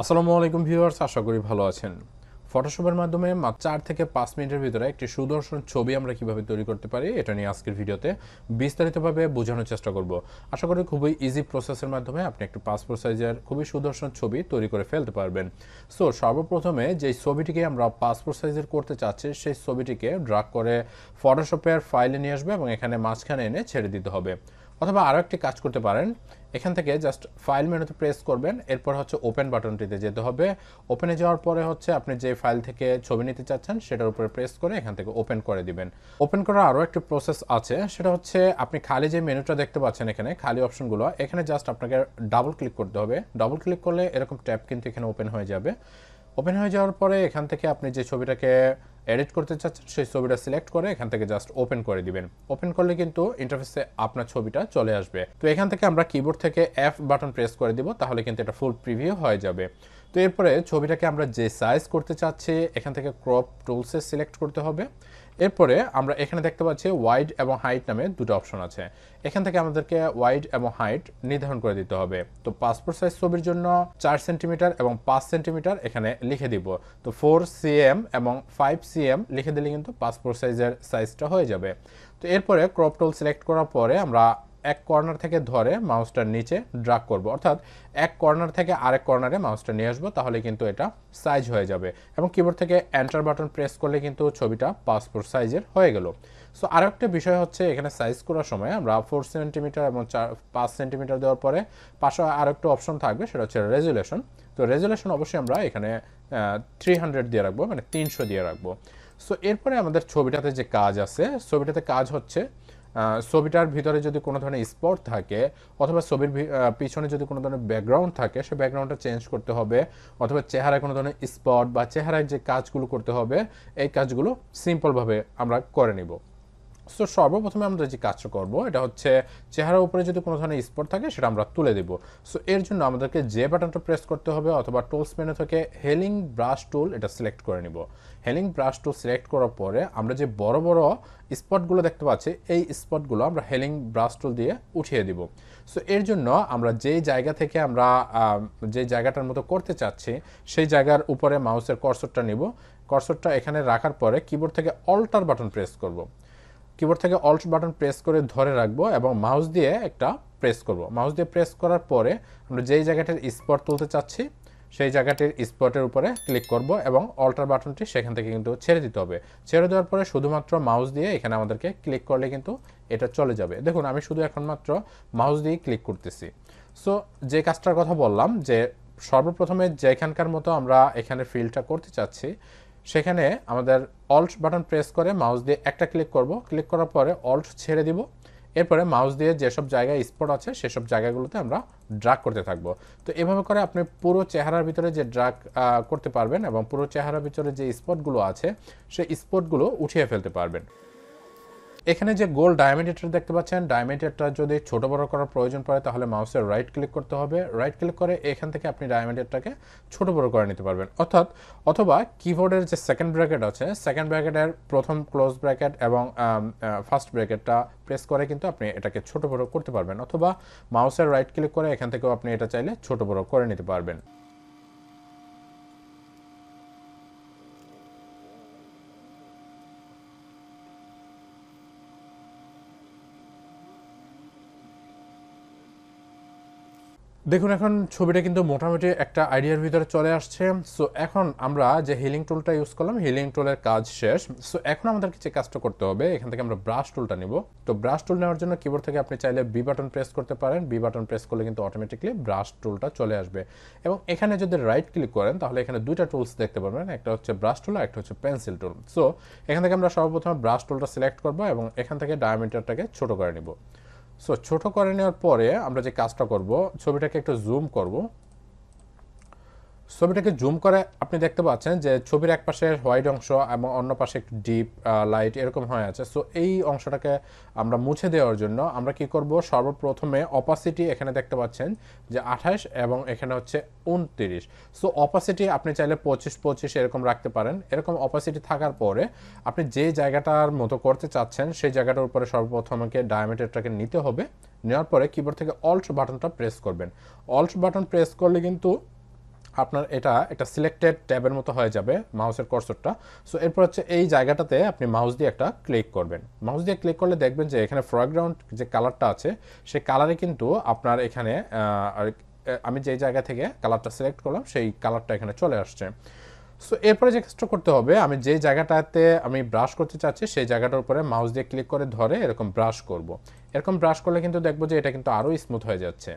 আসসালামু আলাইকুম ভিউয়ার্স, আশা করি ভালো আছেন। ফটোশপের মাধ্যমে মাত্র 4 থেকে 5 মিনিটের ভিতরে একটি সুদর্শন ছবি আমরা কিভাবে তৈরি করতে পারি এটা নিয়ে আজকের ভিডিওতে বিস্তারিতভাবে বোঝানোর চেষ্টা করব। আশা করি খুবই ইজি প্রসেসের মাধ্যমে আপনি একটি পাসপোর্ট সাইজের খুবই সুদর্শন ছবি তৈরি করে ফেলতে পারবেন। সো সর্বপ্রথমে যে ছবিটিকে আমরা পাসপোর্ট সাইজের করতে চাচ্ছি সেই ছবিটিকে ড্র্যাগ করে ফটোশপের ফাইলে নিয়ে আসবে এবং এখানে মাঝখানে এনে ছেড়ে দিতে হবে। অথবা আরও একটি কাজ করতে পারেন, এখান থেকে জাস্ট ফাইল মেনুতে প্রেস করবেন, এরপর হচ্ছে ওপেন বাটনটিতে যেতে হবে। ওপেনে যাওয়ার পরে হচ্ছে আপনি যে ফাইল থেকে ছবি নিতে চাচ্ছেন সেটার উপরে প্রেস করে এখান থেকে ওপেন করে দিবেন। ওপেন করার আরও একটি প্রসেস আছে, সেটা হচ্ছে আপনি খালি যে মেনুটা দেখতে পাচ্ছেন এখানে খালি অপশনগুলো, এখানে জাস্ট আপনাকে ডাবল ক্লিক করতে হবে। ডাবল ক্লিক করলে এরকম ট্যাব কিন্তু এখানে ওপেন হয়ে যাবে। ওপেন হয়ে যাওয়ার পরে এখান থেকে আপনি যে ছবিটাকে এডিট করতে চাচ্ছেন সেই ছবিটা সিলেক্ট করে এখান থেকে জাস্ট ওপেন করে দিবেন। ওপেন করলে কিন্তু ইন্টারফেসে আপনার ছবিটা চলে আসবে। তো এখান থেকে আমরা কিবোর্ড থেকে এফ বাটন প্রেস করে দিব, তাহলে কিন্তু এটা ফুল প্রিভিউ হয়ে যাবে। তো এরপরে ছবিটাকে আমরা যে সাইজ করতে চাচ্ছি এখান থেকে ক্রপ টুলসে সিলেক্ট করতে হবে। এরপরে আমরা এখানে দেখতে পাচ্ছি ওয়াইড এবং হাইট নামে দুটো অপশন আছে। এখান থেকে আমাদেরকে ওয়াইড এবং হাইট নির্ধারণ করে দিতে হবে। তো পাসপোর্ট সাইজ ছবির জন্য 4 সেন্টিমিটার এবং 5 সেন্টিমিটার এখানে লিখে দিব। তো 4 cm এবং 5 cm লিখে দিলে কিন্তু পাসপোর্ট সাইজের সাইজটা হয়ে যাবে। তো এরপরে ক্রপ টুল সিলেক্ট করার পরে আমরা এক কর্নার থেকে ধরে মাউসটার নিচে ড্র্যাগ করব, অর্থাৎ এক কর্নার থেকে আরেক কর্নারে মাউসটা নিয়ে আসবো, তাহলে কিন্তু এটা সাইজ হয়ে যাবে। এবং কিবোর্ড থেকে এন্টার বাটন প্রেস করলে কিন্তু ছবিটা পাসপোর্ট সাইজের হয়ে গেল। সো আরও একটা বিষয় হচ্ছে, এখানে সাইজ করার সময় আমরা 4 সেন্টিমিটার এবং 5 সেন্টিমিটার দেওয়ার পরে পাশে আরও একটা অপশন থাকবে, সেটা হচ্ছে রেজুলেশন। তো রেজুলেশন অবশ্যই আমরা এখানে 300 দিয়ে রাখবো, মানে 300 দিয়ে রাখবো। সো এরপরে আমাদের ছবিটাতে যে কাজ আছে, ছবিটাতে কাজ হচ্ছে ছবিটার ভিতরে যদি কোনো ধরনের স্পট থাকে অথবা ছবির পিছনে যদি কোনো ধরনের ব্যাকগ্রাউন্ড থাকে সে ব্যাকগ্রাউন্ডটা চেঞ্জ করতে হবে, অথবা চেহারায় কোনো ধরনের স্পট বা চেহারায় যে কাজগুলো করতে হবে এই কাজগুলো সিম্পলভাবে আমরা করে নিব। সো সর্বপ্রথমে আমরা যে কাজটা করব এটা হচ্ছে চেহারার উপরে যদি কোনো ধরনের স্পট থাকে সেটা আমরা তুলে দেব। সো এর জন্য আমাদেরকে যে বাটনটা প্রেস করতে হবে অথবা টুলস মেনু থেকে হেলিং ব্রাশ টুল এটা সিলেক্ট করে নিব। হেলিং ব্রাশ টুল সিলেক্ট করার পরে আমরা যে বড় বড় স্পটগুলো দেখতে পাচ্ছি এই স্পটগুলো আমরা হেলিং ব্রাশ টুল দিয়ে উঠিয়ে দিব। সো এর জন্য আমরা যেই জায়গা থেকে আমরা যে জায়গাটার মতো করতে চাচ্ছি সেই জায়গার উপরে মাউসের কার্সরটা নিব। কার্সরটা এখানে রাখার পরে কিবোর্ড থেকে অল্টার বাটন প্রেস করব। কিবোর্ড থেকে অল্ট বাটন প্রেস করে ধরে রাখবো এবং মাউস দিয়ে একটা প্রেস করব। মাউস দিয়ে প্রেস করার পরে আমরা যেই জায়গাটার স্পট তুলতে চাচ্ছি সেই জায়গাটির স্পটের উপরে ক্লিক করব এবং অল্টার বাটনটি সেখান থেকে কিন্তু ছেড়ে দিতে হবে। ছেড়ে দেওয়ার পরে শুধুমাত্র মাউস দিয়ে এখানে আমাদেরকে ক্লিক করলে কিন্তু এটা চলে যাবে। দেখুন আমি শুধু এখন মাত্র মাউস দিয়ে ক্লিক করতেছি। সো যে কাজটার কথা বললাম, যে সর্বপ্রথমে যেখানকার মতো আমরা এখানে ফিলটা করতে চাচ্ছি সেখানে আমাদের অল্ট বাটন প্রেস করে মাউস দিয়ে একটা ক্লিক করব। ক্লিক করার পরে অল্ট ছেড়ে দিব। এরপরে মাউস দিয়ে যেসব জায়গায় স্পট আছে সেসব জায়গাগুলোতে আমরা ড্র্যাগ করতে থাকবো। তো এভাবে করে আপনি পুরো চেহারার ভিতরে যে ড্র্যাগ করতে পারবেন এবং পুরো চেহারার ভিতরে যে স্পটগুলো আছে সেই স্পটগুলো উঠিয়ে ফেলতে পারবেন। এখানে যে গোল ডায়ামিটার দেখতে পাচ্ছেন, ডায়ামিটারটা যদি ছোট বড় করার প্রয়োজন পড়ে তাহলে মাউসের রাইট ক্লিক করতে হবে। রাইট ক্লিক করে এখান থেকে আপনি ডায়ামিটারটাকে ছোট বড় করে নিতে পারবেন, অথবা কিবোর্ডের যে সেকেন্ড ব্র্যাকেট আছে সেকেন্ড ব্র্যাকেটের প্রথম ক্লোজ ব্র্যাকেট এবং ফার্স্ট ব্র্যাকেটটা প্রেস করে কিন্তু আপনি এটাকে ছোট বড় করতে পারবেন, অথবা মাউসের রাইট ক্লিক করে এখান থেকেও আপনি এটা চাইলে ছোট বড় করে নিতে পারবেন। দেখুন এখন ছবিটা কিন্তু মোটামুটি একটা আইডিয়ার ভিতরে চলে আসছে। সো এখন আমরা যে হিলিং টুলটা ইউজ করলাম হিলিং টুলের কাজ শেষ। সো এখন আমাদেরকে যে কাজটা করতে হবে এখান থেকে আমরা ব্রাশ টুলটা নিব। তো ব্রাশ টুল নেওয়ার জন্য কিবোর্ড থেকে আপনি চাইলে বি বাটন প্রেস করতে পারেন। বি বাটন প্রেস করলে কিন্তু অটোমেটিকলি ব্রাশ টুলটা চলে আসবে এবং এখানে যদি রাইট ক্লিক করেন তাহলে এখানে দুইটা টুলস দেখতে পারবেন, একটা হচ্ছে ব্রাশ টুল আর একটা হচ্ছে পেন্সিল টুল। সো এখান থেকে আমরা সর্বপ্রথমে ব্রাশ টুলটা সিলেক্ট করব এবং এখান থেকে ডায়ামিটারটাকে ছোট করে নিব। সো ছোট করে নেওয়ার পরে আমরা যে কাজটা করব ছবিটাকে একটু জুম করব। ছবিটাকে জুম করে আপনি দেখতে পাচ্ছেন যে ছবির এক পাশে হোয়াইট অংশ এবং অন্য পাশে একটু ডিপ লাইট এরকম হয়ে আছে। সো এই অংশটাকে আমরা মুছে দেওয়ার জন্য আমরা কি করব, সর্বপ্রথমে অপাসিটি এখানে দেখতে পাচ্ছেন যে 28 এবং এখানে হচ্ছে 29। সো অপাসিটি আপনি চাইলে 25-25 এরকম রাখতে পারেন। এরকম অপাসিটি থাকার পরে আপনি যে জায়গাটার মতো করতে চাচ্ছেন সেই জায়গাটার উপরে সর্বপ্রথমে ডায়ামিটারটাকে নিতে হবে। নেওয়ার পরে কিবোর্ড থেকে অল্ট বাটনটা প্রেস করবেন। অল্ট বাটন প্রেস করলে কিন্তু আপনার এটা একটা সিলেক্টেড ট্যাবের মতো হয়ে যাবে মাউসের কার্সরটা। সো এরপর হচ্ছে এই জায়গাটাতে আপনি মাউস দিয়ে একটা ক্লিক করবেন। মাউস দিয়ে ক্লিক করলে দেখবেন যে এখানে ফরগ্রাউন্ড যে কালারটা আছে সেই কালারে কিন্তু আপনার এখানে আমি যেই জায়গা থেকে কালারটা সিলেক্ট করলাম সেই কালারটা এখানে চলে আসছে। সো এরপরে যে কাজটা করতে হবে, আমি যেই জায়গাটাতে আমি ব্রাশ করতে চাচ্ছি সেই জায়গাটার উপরে মাউস দিয়ে ক্লিক করে ধরে এরকম ব্রাশ করব। এরকম ব্রাশ করলে কিন্তু দেখবো যে এটা কিন্তু আরও স্মুথ হয়ে যাচ্ছে।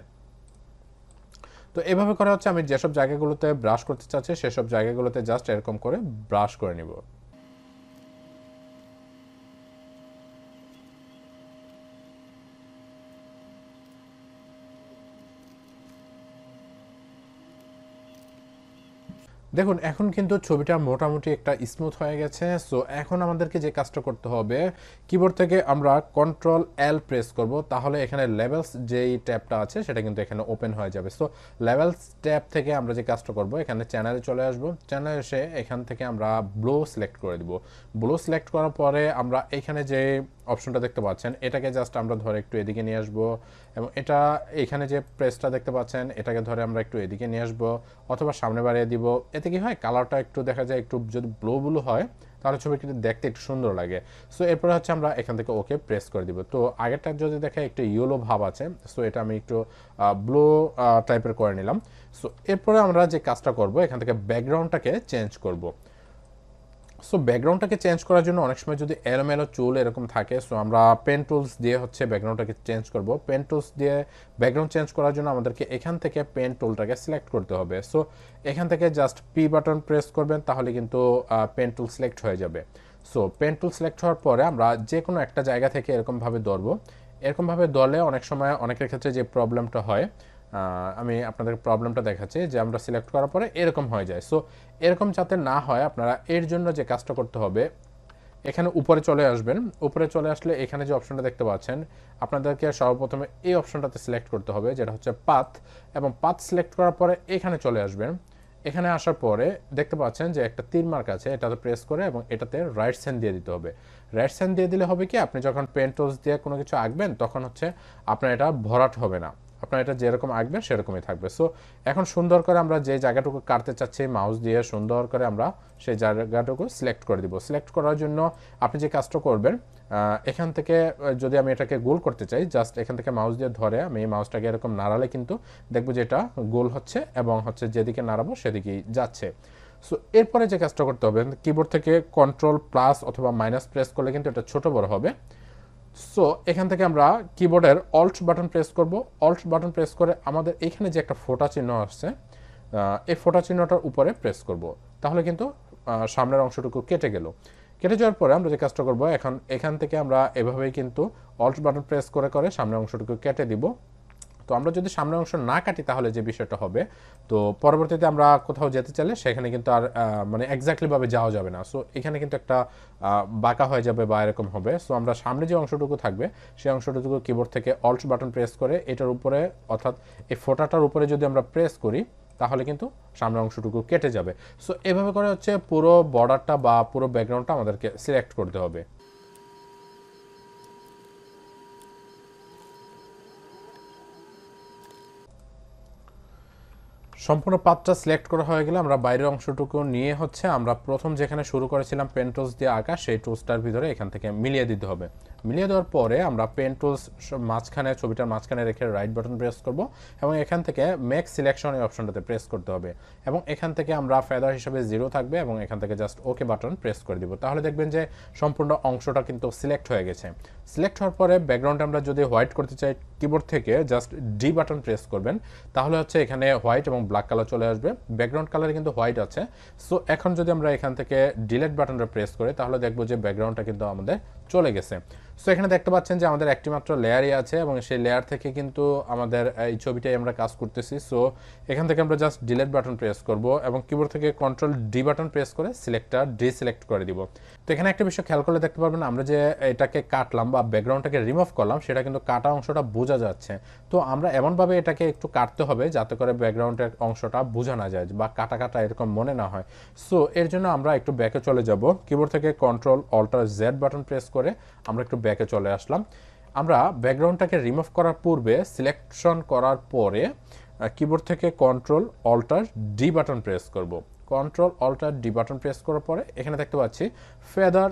তো এভাবে করা হচ্ছে আমি যেসব জায়গাগুলোতে ব্রাশ করতে চাচ্ছি সেসব জায়গাগুলোতে জাস্ট এরকম করে ব্রাশ করে নিব। দেখুন এখন কিন্তু ছবিটা মোটামুটি একটা স্মুথ হয়ে গেছে। সো এখন আমাদেরকে যে কাজটা করতে হবে, কিবোর্ড থেকে আমরা কন্ট্রোল এল প্রেস করব, তাহলে এখানে লেভেলস যেই ট্যাবটা আছে সেটা কিন্তু এখানে ওপেন হয়ে যাবে। সো লেভেলস ট্যাব থেকে আমরা যে কাজটা করব, এখানে চ্যানেলে চলে আসব, চ্যানেলে এসে এখান থেকে আমরা ব্লো সিলেক্ট করে দিব। ব্লো সিলেক্ট করার পরে আমরা এখানে যে অপশনটা দেখতে পাচ্ছেন এটাকে জাস্ট আমরা ধরে একটু এদিকে নিয়ে আসবো, এবং এটা এখানে যে প্রেসটা দেখতে পাচ্ছেন এটাকে ধরে আমরা একটু এদিকে নিয়ে আসবো অথবা সামনে বাড়িয়ে দিব। এতে কি হয়, কালারটা একটু দেখা যায় একটু যদি ব্লু ব্লু হয় তাহলে ছবিটি দেখতে একটু সুন্দর লাগে। সো এরপরে হচ্ছে আমরা এখান থেকে ওকে প্রেস করে দিব। তো আগেরটা যদি দেখে একটু ইয়েলো ভাব আছে, সো এটা আমি একটু ব্লু টাইপের করে নিলাম। সো এরপরে আমরা যে কাজটা করব, এখান থেকে ব্যাকগ্রাউন্ডটাকে চেঞ্জ করব। সো ব্যাকগ্রাউন্ডটাকে চেঞ্জ করার জন্য অনেক সময় যদি এলোমেলো চুল এরকম থাকে, সো আমরা পেন টুলস দিয়ে হচ্ছে ব্যাকগ্রাউন্ডটাকে চেঞ্জ করব। পেন টুলস দিয়ে ব্যাকগ্রাউন্ড চেঞ্জ করার জন্য আমাদেরকে এখান থেকে পেন টুলটাকে সিলেক্ট করতে হবে। সো এখান থেকে জাস্ট পি বাটন প্রেস করবেন, তাহলে কিন্তু পেন টুল সিলেক্ট হয়ে যাবে। সো পেন টুল সিলেক্ট হওয়ার পরে আমরা যে কোনো একটা জায়গা থেকে এরকমভাবে ধরবো। এরকমভাবে ধরলে অনেক সময় অনেকের ক্ষেত্রে যে প্রবলেমটা হয়, আমি আপনাদের প্রবলেমটা দেখাচ্ছি, যে আমরা সিলেক্ট করার পরে এরকম হয়ে যায়। সো এরকম যাতে না হয় আপনারা এর জন্য যে কাজটা করতে হবে, এখানে উপরে চলে আসবেন। উপরে চলে আসলে এখানে যে অপশনটা দেখতে পাচ্ছেন, আপনাদেরকে সর্বপ্রথমে এই অপশনটাতে সিলেক্ট করতে হবে, যেটা হচ্ছে পাথ। এবং পাথ সিলেক্ট করার পরে এখানে চলে আসবেন। এখানে আসার পরে দেখতে পাচ্ছেন যে একটা তীর মার্ক আছে, এটাতে প্রেস করে এবং এটাতে রাইট সাইন দিয়ে দিতে হবে। রাইট সাইন দিয়ে দিলে হবে কি, আপনি যখন পেন টুলস দিয়ে কোনো কিছু আঁকবেন তখন হচ্ছে আপনার এটা ভরাট হবে না, আপনার এটা যেরকম আঁকবেন সেরকমই থাকবে। সো এখন সুন্দর করে আমরা যে জায়গাটুকু কাটতে চাচ্ছি মাউস দিয়ে সুন্দর করে আমরা সেই জায়গাটুকু সিলেক্ট করে দিব। সিলেক্ট করার জন্য আপনি যে কাজটা করবেন, এখান থেকে যদি আমি এটাকে গোল করতে চাই, জাস্ট এখান থেকে মাউস দিয়ে ধরে আমি এই মাউসটাকে এরকম নাড়ালে কিন্তু দেখবো যে এটা গোল হচ্ছে এবং হচ্ছে যেদিকে নাড়াবো সেদিকেই যাচ্ছে। সো এরপরে যে কাজটা করতে হবে, কিবোর্ড থেকে কন্ট্রোল প্লাস অথবা মাইনাস প্রেস করলে কিন্তু এটা ছোট বড় হবে। সো এখান থেকে আমরা কিবোর্ডের অল্ট বাটন প্রেস করব। অল্ট বাটন প্রেস করে আমাদের এখানে যে একটা ফোঁটা চিহ্ন আসছে, এই ফোঁটা চিহ্নটার উপরে প্রেস করব, তাহলে কিন্তু সামনের অংশটুকু কেটে গেল। কেটে যাওয়ার পরে আমরা যে কাজটা করব, এখন এখান থেকে আমরা এভাবেই কিন্তু অল্ট বাটন প্রেস করে করে সামনের অংশটুকু কেটে দিব। তো আমরা যদি সামনের অংশ না কাটি তাহলে যে বিষয়টা হবে, তো পরবর্তীতে আমরা কোথাও যেতে চাইলে সেখানে কিন্তু আর মানে এক্স্যাক্টলি ভাবে যাওয়া যাবে না। সো এখানে কিন্তু একটা বাঁকা হয়ে যাবে বা এরকম হবে। সো আমরা সামনে যে অংশটুকু থাকবে সেই অংশটুকু কিবোর্ড থেকে অল্ট বাটন প্রেস করে এটার উপরে অর্থাৎ এই ফোঁটাটার উপরে যদি আমরা প্রেস করি তাহলে কিন্তু সামনের অংশটুকু কেটে যাবে। সো এভাবে করে হচ্ছে পুরো বর্ডারটা বা পুরো ব্যাকগ্রাউন্ডটা আমাদেরকে সিলেক্ট করতে হবে। সম্পূর্ণ পাতটা সিলেক্ট করা হয়ে গেলে আমরা বাইরের অংশটুকু নিয়ে হচ্ছে আমরা প্রথম যেখানে শুরু করেছিলাম পেন টুলস দিয়ে আঁকা সেই টুলসটার ভিতরে এখান থেকে মিলিয়ে দিতে হবে। মিলিয়ে দেওয়ার পরে আমরা পেন টুলস মাঝখানে ছবিটার মাঝখানে রেখে রাইট বাটন প্রেস করব এবং এখান থেকে মেক সিলেকশন এই অপশনটাতে প্রেস করতে হবে এবং এখান থেকে আমরা ফেদার হিসেবে 0 থাকবে এবং এখান থেকে জাস্ট ওকে বাটন প্রেস করে দিব। তাহলে দেখবেন যে সম্পূর্ণ অংশটা কিন্তু সিলেক্ট হয়ে গেছে। সিলেক্ট হওয়ার পরে ব্যাকগ্রাউন্ড আমরা যদি হোয়াইট করতে চাই কিবোর্ড থেকে জাস্ট ডি বাটন প্রেস করবেন, তাহলে হচ্ছে এখানে হোয়াইট এবং ব্ল্যাক কালার চলে আসবে। ব্যাকগ্রাউন্ড কালারে কিন্তু হোয়াইট আছে। সো এখন যদি আমরা এখান থেকে ডিলিট বাটনটা প্রেস করি তাহলে দেখবো যে ব্যাকগ্রাউন্ডটা কিন্তু আমাদের চলে গেছে। সো এখানে দেখতে পাচ্ছেন যে আমাদের একটি মাত্র লেয়ারই আছে এবং সেই লেয়ার থেকে কিন্তু আমাদের এই ছবিটাই আমরা কাজ করতেছি। সো এখান থেকে আমরা জাস্ট ডিলিট বাটন প্রেস করব এবং কিবোর্ড থেকে কন্ট্রোল ডি বাটন প্রেস করে সিলেক্টটা ডিসিলেক্ট করে দিব। তো এখানে একটা বিষয় খেয়াল করলে দেখতে পারবেন আমরা যে এটাকে কাটলাম বা ব্যাকগ্রাউন্ডটাকে রিমুভ করলাম সেটা কিন্তু কাটা অংশটা বোঝা যাচ্ছে। তো আমরা এমনভাবে এটাকে একটু কাটতে হবে যাতে করে ব্যাকগ্রাউন্ডের অংশটা বোঝা না যায় বা কাটা কাটা এরকম মনে না হয়। সো এর জন্য আমরা একটু ব্যাকে চলে যাব, কিবোর্ড থেকে control alter Z button press করে আমরা একটু ব্যাকে চলে আসলাম। আমরা ব্যাকগ্রাউন্ডটাকে রিমুভ করার পূর্বে সিলেকশন করার পরে কিবোর্ড থেকে control alt D button press করব। Control alt D button press করার পরে এখানে দেখতে পাচ্ছি ফেদার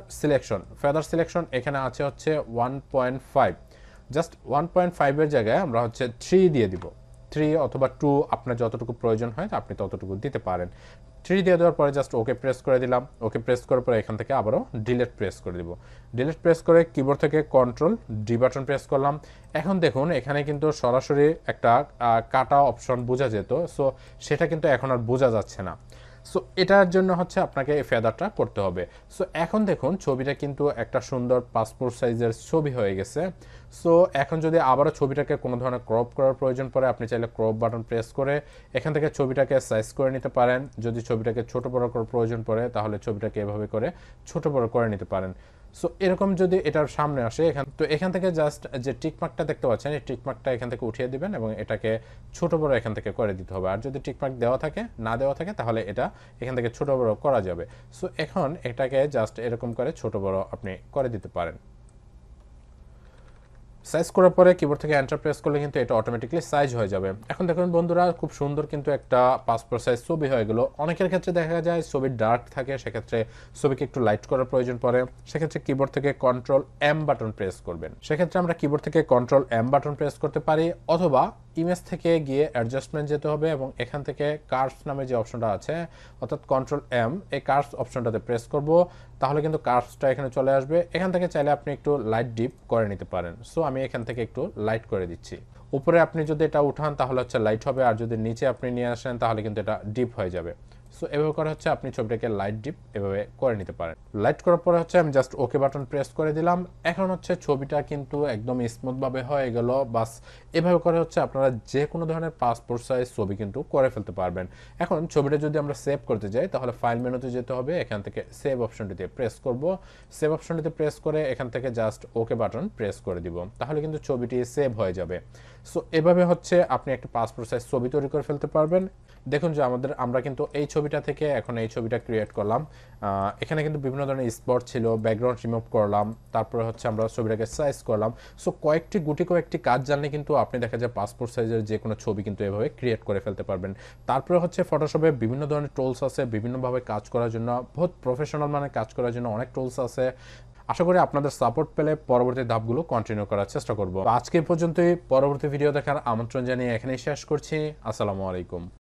সিলেকশন এখানে আছে হচ্ছে 1.5, জাস্ট 1.5 জায়গায় আমরা হচ্ছে 3 দিয়ে দিব। 3 অথবা 2 আপনার যতটুকু প্রয়োজন হয় আপনি ততটুকু দিতে পারেন। 3 দিয়ে দেওয়ার পরে জাস্ট ওকে প্রেস করে দিলাম। ওকে প্রেস করার পরে এখান থেকে আবারও ডিলিট প্রেস করে দিব। ডিলিট প্রেস করে কিবোর্ড থেকে কন্ট্রোল ডি বাটন প্রেস করলাম। এখন দেখুন এখানে কিন্তু সরাসরি একটা কাটা অপশন বোঝা যেত, সো সেটা কিন্তু এখন আর বোঝা যাচ্ছে না। সো এটার জন্য হচ্ছে আপনাকে এই ফেদারটা করতে হবে। সো এখন দেখুন ছবিটা কিন্তু একটা সুন্দর পাসপোর্ট সাইজের ছবি হয়ে গেছে। সো এখন যদি আবারও ছবিটাকে কোনো ধরনের ক্রপ করার প্রয়োজন পড়ে আপনি চাইলে ক্রপ বাটন প্রেস করে এখান থেকে ছবিটাকে সাইজ করে নিতে পারেন। যদি ছবিটাকে ছোট বড় করার প্রয়োজন পড়ে তাহলে ছবিটাকে এভাবে করে ছোট বড় করে নিতে পারেন। সো এরকম যদি এটার সামনে আসে এখান থেকে জাস্ট যে টিকমার্কটা দেখতে পাচ্ছেন এই টিকমার্কটা এখান থেকে উঠিয়ে দিবেন এবং এটাকে ছোট বড় এখান থেকে করে দিতে হবে। আর যদি টিকমার্ক না দেওয়া থাকে তাহলে এটা এখান থেকে ছোট বড় করা যাবে। সো এখন এটাকে জাস্ট এরকম করে ছোট বড় আপনি করে দিতে পারেন। সাইজ করার পরে কিবোর্ড থেকে এন্টার প্রেস করলে কিন্তু এটা অটোমেটিক্যালি সাইজ হয়ে যাবে। এখন দেখুন বন্ধুরা খুব সুন্দর কিন্তু একটা পাসপোর্ট সাইজ ছবি হয়ে গেল। অনেকের ক্ষেত্রে দেখা যায় ছবি ডার্ক থাকে, সেক্ষেত্রে ছবিকে একটু লাইট করার প্রয়োজন পড়ে, সেক্ষেত্রে কিবোর্ড থেকে কন্ট্রোল এম বাটন প্রেস করবেন। সেক্ষেত্রে আমরা কিবোর্ড থেকে কন্ট্রোল এম বাটন প্রেস করতে পারি, অথবা ইমেজ থেকে গিয়ে অ্যাডজাস্টমেন্ট যেতে হবে এবং এখান থেকে কার্ভস নামে যে অপশনটা আছে অর্থাৎ কন্ট্রোল এম, এই কার্ভস অপশনটাতে প্রেস করব, তাহলে কিন্তু কার্ভসটা এখানে চলে আসবে। এখান থেকে চাইলে আপনি একটু লাইট ডিপ করে নিতে পারেন। সো আমি এখান থেকে একটু লাইট করে দিচ্ছি। উপরে আপনি যদি এটা উঠান তাহলে হচ্ছে লাইট হবে, আর যদি নিচে আপনি নিয়ে আসেন তাহলে কিন্তু এটা ডিপ হয়ে যাবে। সো এভাবে করে হচ্ছে আপনি ছবিটাকে লাইট ডিপ এভাবে করে নিতে পারেন। লাইট করার পরে হচ্ছে আমি জাস্ট ওকে বাটন প্রেস করে দিলাম। এখন হচ্ছে ছবিটা কিন্তু একদম স্মুথভাবে হয়ে গেল। বাস এভাবে করে হচ্ছে আপনারা যে কোনো ধরনের পাসপোর্ট সাইজ ছবি কিন্তু করে ফেলতে পারবেন। এখন ছবিটা যদি আমরা সেভ করতে যাই তাহলে ফাইল মেনুতে যেতে হবে, এখান থেকে সেভ অপশনটিতে প্রেস করব। সেভ অপশনটিতে প্রেস করে এখান থেকে জাস্ট ওকে বাটন প্রেস করে দিব, তাহলে কিন্তু ছবিটি সেভ হয়ে যাবে। সো এভাবে হচ্ছে আপনি একটা পাসপোর্ট সাইজ ছবি তৈরি করে ফেলতে পারবেন। দেখুন যে আমরা কিন্তু এই ছবিটা থেকে এখন এই ছবিটা ক্রিয়েট করলাম। এখানে কিন্তু বিভিন্ন ধরনের স্পট ছিল, ব্যাকগ্রাউন্ড রিমুভ করলাম, তারপরে হচ্ছে আমরা ছবিটাকে সাইজ করলাম। সো কয়েকটি কাজ জানলে কিন্তু আপনি দেখা যায় পাসপোর্ট সাইজের যে কোনো ছবি কিন্তু এভাবে ক্রিয়েট করে ফেলতে পারবেন। তারপরে হচ্ছে ফটোশপে বিভিন্ন ধরনের টুলস আছে, বিভিন্নভাবে কাজ করার জন্য, বহুত প্রফেশনাল মানে কাজ করার জন্য অনেক টুলস আছে। আশা করি আপনাদের সাপোর্ট পেলে পরবর্তী ধাপগুলো কন্টিনিউ করার চেষ্টা করব। আজকে পর্যন্তই, পরবর্তী ভিডিও দেখার আমন্ত্রণ জানিয়ে এখানেই শেষ করছি। আসসালামু আলাইকুম।